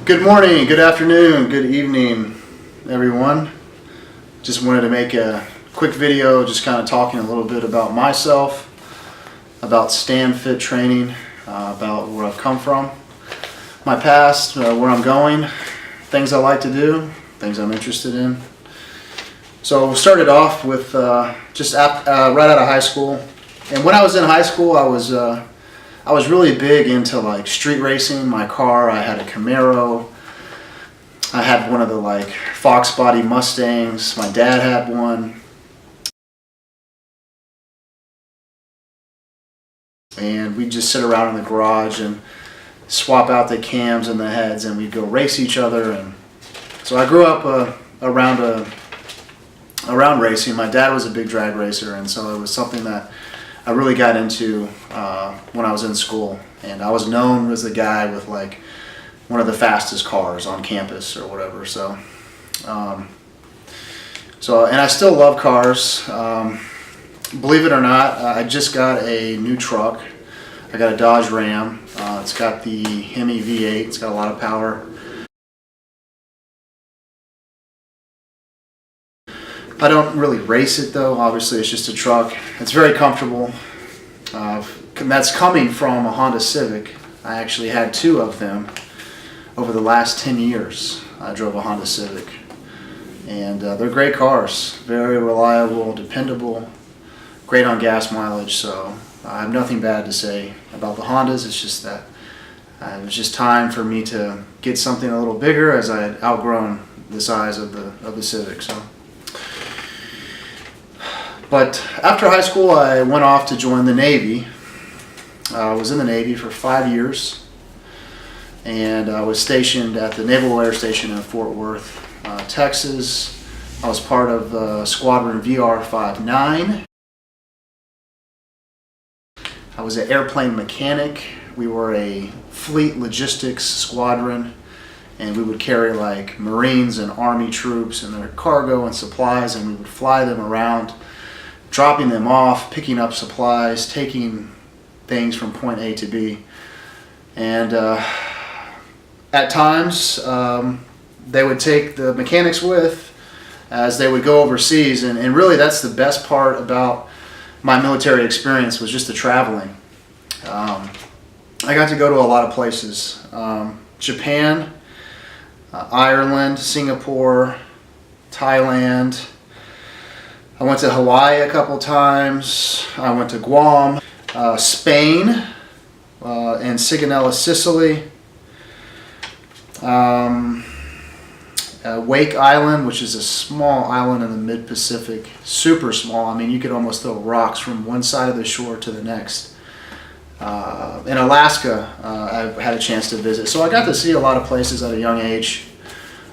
Good morning, good afternoon, good evening, everyone. Just wanted to make a quick video just kind of talking a little bit about myself, about StanFit training, about where I've come from, my past, where I'm going, things I like to do, things I'm interested in. So started off with right out of high school. And when I was in high school, I was really big into like street racing. My car, I had a Camaro. I had one of the like Fox body Mustangs. My dad had one. And we'd just sit around in the garage and swap out the cams and the heads, and we'd go race each other. And so I grew up around racing. My dad was a big drag racer, and so it was something that I really got into when I was in school. And I was known as the guy with like one of the fastest cars on campus or whatever. So, and I still love cars. Believe it or not, I just got a new truck. I got a Dodge Ram. It's got the Hemi V8. It's got a lot of power. I don't really race it though. Obviously, it's just a truck. It's very comfortable. That's coming from a Honda Civic. I actually had two of them over the last 10 years. I drove a Honda Civic, and they're great cars. Very reliable, dependable, great on gas mileage. So I have nothing bad to say about the Hondas. It's just that it was just time for me to get something a little bigger, as I had outgrown the size of the Civic. So. But after high school, I went off to join the Navy. I was in the Navy for 5 years, and I was stationed at the Naval Air Station in Fort Worth, Texas. I was part of Squadron VR-59. I was an airplane mechanic. We were a fleet logistics squadron, and we would carry like Marines and Army troops and their cargo and supplies, and we would fly them around, dropping them off, picking up supplies, taking things from point A to B. And at times they would take the mechanics with as they would go overseas, and really that's the best part about my military experience, was just the traveling. I got to go to a lot of places. Japan, Ireland, Singapore, Thailand. I went to Hawaii a couple times. I went to Guam, Spain, and Sigonella, Sicily. Wake Island, which is a small island in the mid-Pacific, super small. I mean, you could almost throw rocks from one side of the shore to the next. In Alaska, I had a chance to visit. So I got to see a lot of places at a young age.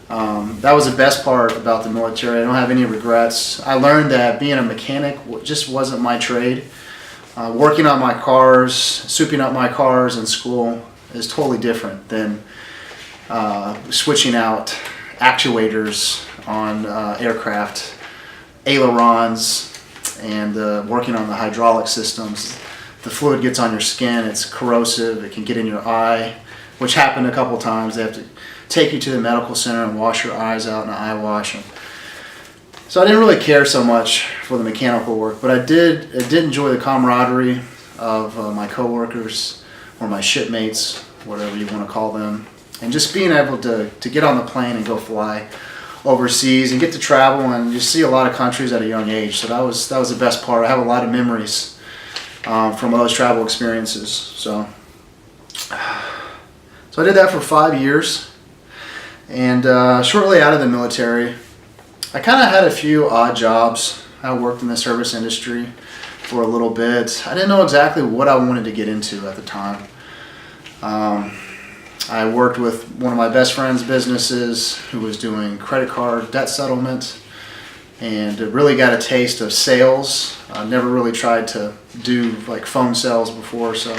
That was the best part about the military. I don't have any regrets. I learned that being a mechanic just wasn't my trade. Working on my cars, souping up my cars in school is totally different than switching out actuators on aircraft, ailerons, and working on the hydraulic systems. The fluid gets on your skin, it's corrosive, it can get in your eye, which happened a couple times. They have to take you to the medical center and wash your eyes out in an eye wash. So I didn't really care so much for the mechanical work, but I did enjoy the camaraderie of my coworkers, or my shipmates, whatever you want to call them, and just being able to get on the plane and go fly overseas and get to travel and just see a lot of countries at a young age. So that was the best part. I have a lot of memories from those travel experiences. So I did that for 5 years. And shortly out of the military, I kind of had a few odd jobs. I worked in the service industry for a little bit. I didn't know exactly what I wanted to get into at the time. I worked with one of my best friend's businesses who was doing credit card debt settlement, and really got a taste of sales. I never really tried to do like phone sales before, so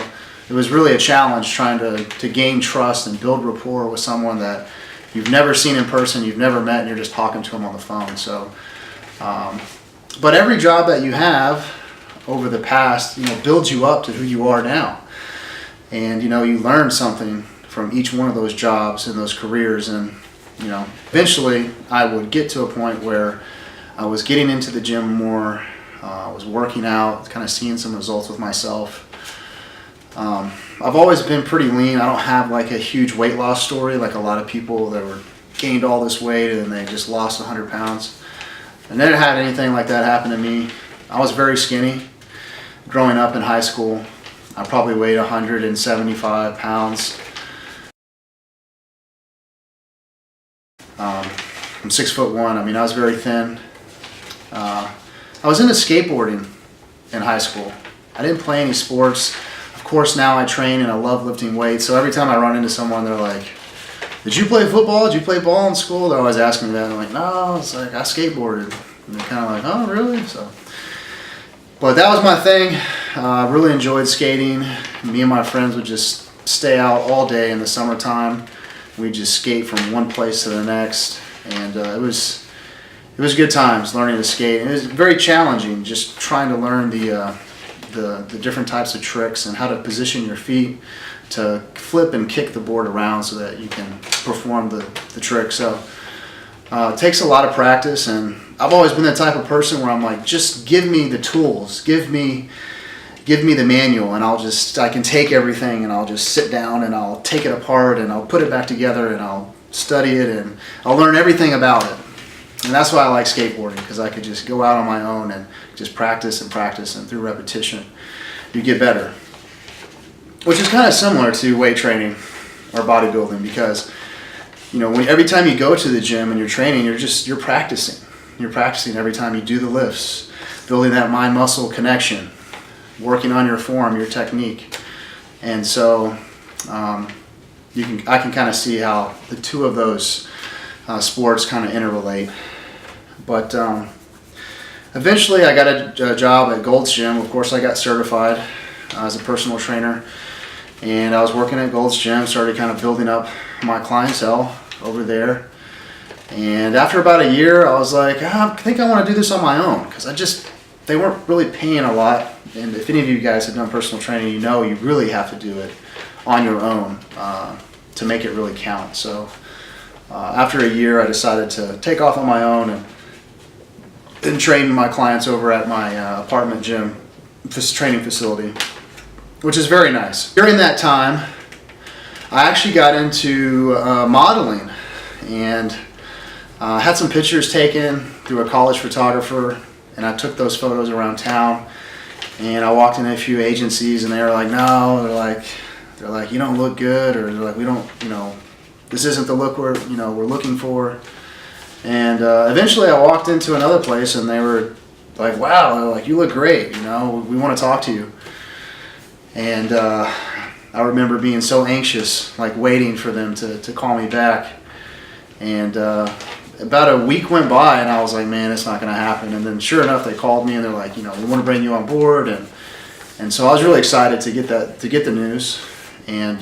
it was really a challenge trying to gain trust and build rapport with someone that you've never seen in person, you've never met, and you're just talking to them on the phone. So, but every job that you have over the past, builds you up to who you are now. And, you learn something from each one of those jobs and those careers. And eventually I would get to a point where I was getting into the gym more, I was working out, kind of seeing some results with myself. I've always been pretty lean. I don't have like a huge weight loss story like a lot of people that were gained all this weight and they just lost 100 pounds. I never had anything like that happen to me. I was very skinny growing up in high school. I probably weighed 175 pounds. I'm 6'1". I mean, I was very thin. I was into skateboarding in high school. I didn't play any sports. Of course, now I train and I love lifting weights. So every time I run into someone, they're like, "Did you play football? Did you play ball in school?" They're always asking me that. And I'm like, "No, it's like I skateboarded." And they're kind of like, "Oh, really?" But that was my thing. I really enjoyed skating. Me and my friends would just stay out all day in the summertime. We'd just skate from one place to the next, and it was good times learning to skate. And it was very challenging, just trying to learn the different types of tricks and how to position your feet to flip and kick the board around so that you can perform the trick. So it takes a lot of practice, and I've always been the type of person where I'm like, just give me the tools, give me the manual, and I can take everything and I'll just sit down and I'll take it apart and I'll put it back together and I'll study it and I'll learn everything about it. And that's why I like skateboarding, because I could just go out on my own and just practice, and through repetition you get better. Which is kind of similar to weight training or bodybuilding, because every time you go to the gym and you're training, you're practicing. You're practicing every time you do the lifts, building that mind-muscle connection, working on your form, your technique. And so I can kind of see how the two of those sports kind of interrelate. But eventually I got a job at Gold's Gym. Of course, I got certified as a personal trainer, and I was working at Gold's Gym, started kind of building up my clientele over there. And after about a year, I was like, I think I want to do this on my own, because they weren't really paying a lot. And if any of you guys have done personal training, you really have to do it on your own to make it really count. So after a year, I decided to take off on my own and train my clients over at my apartment gym training facility, which is very nice. During that time, I actually got into modeling, and had some pictures taken through a college photographer, and I took those photos around town. And I walked in a few agencies, and they were like, "No," they're like, "You don't look good," or they're like, "We don't, this isn't the look we're looking for." And eventually, I walked into another place, and they were like, "Wow," they're like, "You look great. We want to talk to you." And I remember being so anxious, like waiting for them to call me back. And about a week went by, and I was like, "Man, it's not going to happen." And then sure enough, they called me, and they're like, "We want to bring you on board." And so I was really excited to get the news. And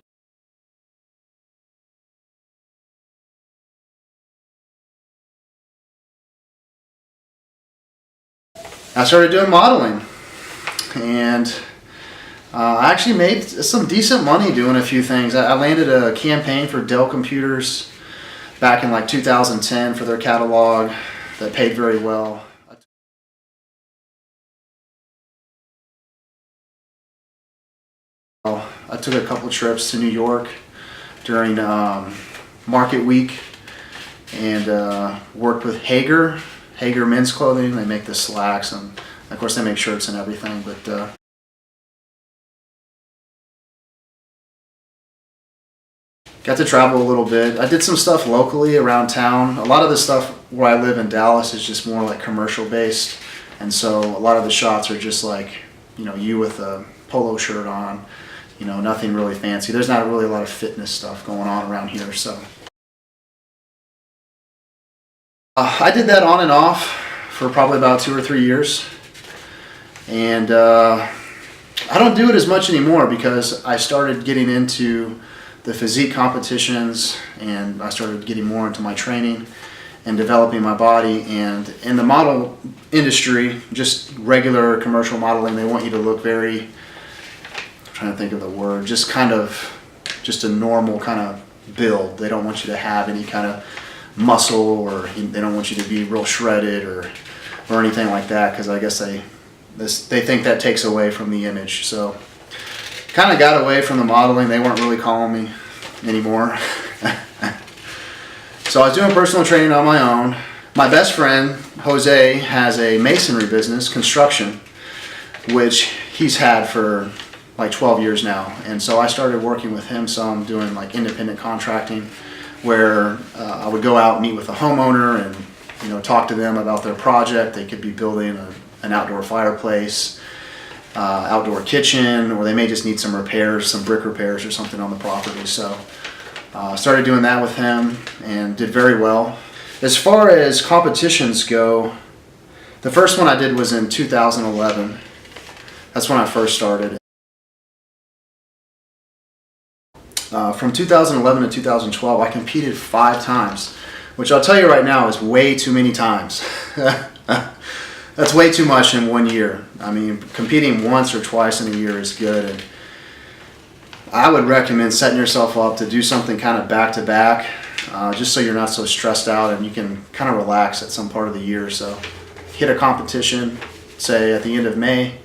I started doing modeling, and I actually made some decent money doing a few things. I landed a campaign for Dell Computers back in like 2010 for their catalog that paid very well. I took a couple trips to New York during Market Week and worked with Hager Men's Clothing. They make the slacks, and of course they make shirts and everything. But got to travel a little bit. I did some stuff locally around town. A lot of the stuff where I live in Dallas is just more like commercial based, and so a lot of the shots are just like you with a polo shirt on. Nothing really fancy. There's not really a lot of fitness stuff going on around here. So I did that on and off for probably about 2 or 3 years, and I don't do it as much anymore because I started getting into the physique competitions, and I started getting more into my training and developing my body. And in the model industry, just regular commercial modeling, they want you to look very, I'm trying to think of the word, just kind of just a normal kind of build. They don't want you to have any kind of muscle, or they don't want you to be real shredded or anything like that, because I guess they think that takes away from the image. So kind of got away from the modeling. They weren't really calling me anymore. So I was doing personal training on my own. My best friend, Jose, has a masonry business, construction, which he's had for like 12 years now. And so I started working with him some, doing like independent contracting, where I would go out and meet with a homeowner and, you know, talk to them about their project. They could be building an outdoor fireplace, outdoor kitchen, or they may just need some repairs, some brick repairs or something on the property. So started doing that with him and did very well. As far as competitions go, the first one I did was in 2011. That's when I first started. From 2011 to 2012, I competed 5 times, which I'll tell you right now is way too many times. That's way too much in 1 year. I mean, competing once or twice in a year is good, and I would recommend setting yourself up to do something kind of back to back, just so you're not so stressed out and you can kind of relax at some part of the year. So hit a competition, say at the end of May,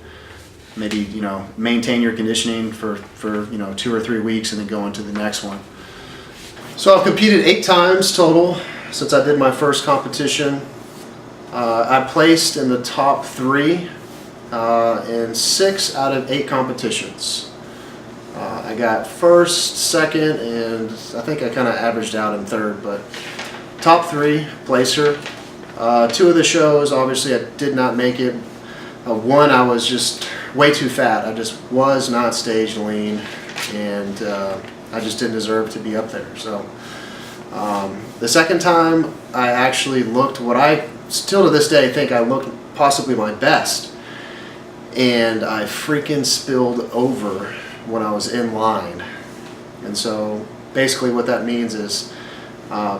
maybe, you know, maintain your conditioning for you know, 2 or 3 weeks, and then go into the next one. So I've competed 8 times total since I did my first competition. I placed in the top 3 in 6 out of 8 competitions. I got first, second, and I think I kind of averaged out in third, but top 3 placer. 2 of the shows, obviously, I did not make it. One, I was just way too fat. I just was not stage lean, and I just didn't deserve to be up there. So the second time, I actually looked what I still to this day think I looked possibly my best, and I freaking spilled over when I was in line. And so basically what that means is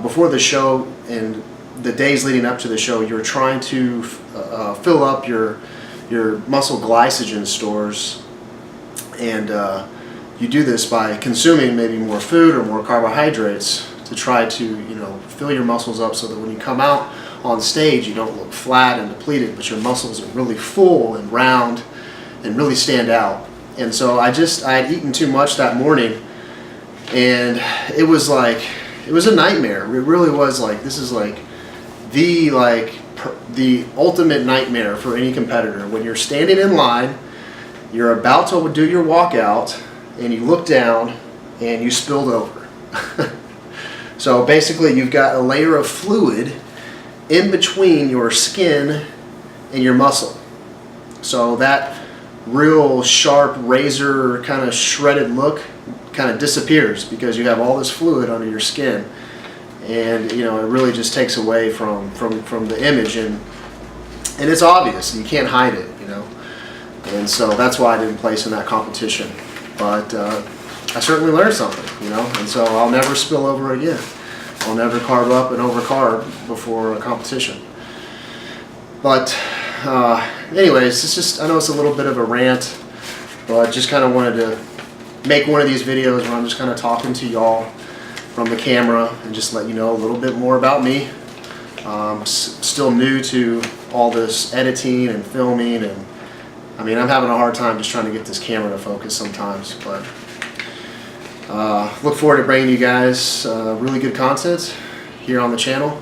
before the show and the days leading up to the show, you're trying to fill up your muscle glycogen stores, and you do this by consuming maybe more food or more carbohydrates to try to, you know, fill your muscles up, so that when you come out on stage you don't look flat and depleted, but your muscles are really full and round and really stand out. And so I had eaten too much that morning, and it was a nightmare. It really was like, this is like the ultimate nightmare for any competitor. When you're standing in line, you're about to do your walkout, and you look down and you spilled over. So basically you've got a layer of fluid in between your skin and your muscle. So that real sharp razor kind of shredded look kind of disappears, because you have all this fluid under your skin, and you know, it really just takes away from the image, and it's obvious, you can't hide it, you know. And so that's why I didn't place in that competition, but I certainly learned something, you know, and so I'll never spill over again. I'll never carb up and over carb before a competition. But anyways, it's just, I know it's a little bit of a rant, but just kind of wanted to make one of these videos where I'm just kind of talking to y'all from the camera and just let you know a little bit more about me. Still new to all this editing and filming, and I mean, I'm having a hard time just trying to get this camera to focus sometimes, but look forward to bringing you guys really good content here on the channel.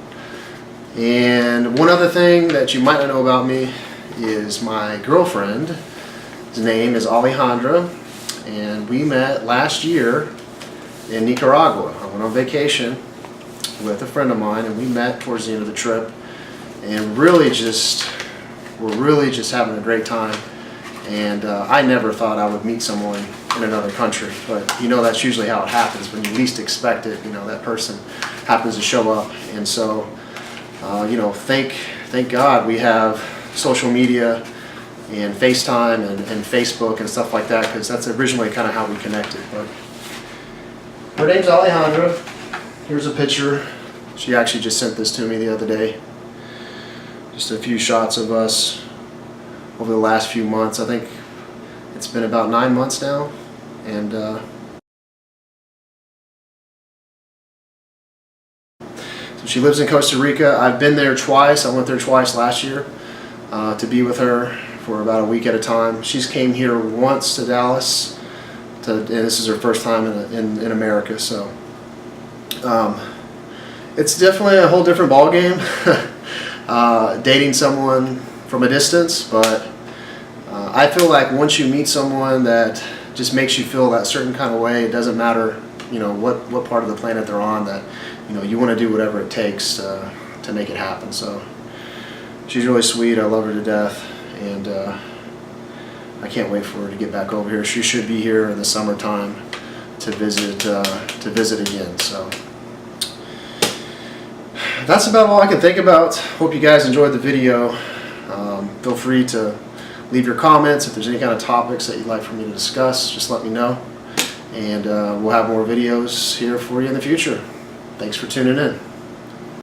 And one other thing that you might not know about me is my girlfriend. His name is Alejandra, and we met last year in Nicaragua. I went on vacation with a friend of mine, and we met towards the end of the trip, and we're really just having a great time. And I never thought I would meet someone in another country, but you know, that's usually how it happens. When you least expect it, you know, that person happens to show up. And so you know, thank God we have social media and FaceTime and Facebook and stuff like that, because that's originally kind of how we connected. But her name's Alejandra. Here's a picture. She actually just sent this to me the other day. Just a few shots of us over the last few months. I think it's been about 9 months now, and So she lives in Costa Rica. I've been there twice. I went there twice last year to be with her for about a week at a time. She's came here once to Dallas, and this is her first time in America. So it's definitely a whole different ball game, dating someone from a distance. But I feel like once you meet someone that just makes you feel that certain kind of way, it doesn't matter, you know, what part of the planet they're on, that, you know, you want to do whatever it takes to make it happen. So she's really sweet. I love her to death, and I can't wait for her to get back over here. She should be here in the summertime to visit again. So that's about all I can think about. Hope you guys enjoyed the video. Feel free to leave your comments. If there's any kind of topics that you'd like for me to discuss, just let me know. And we'll have more videos here for you in the future. Thanks for tuning in.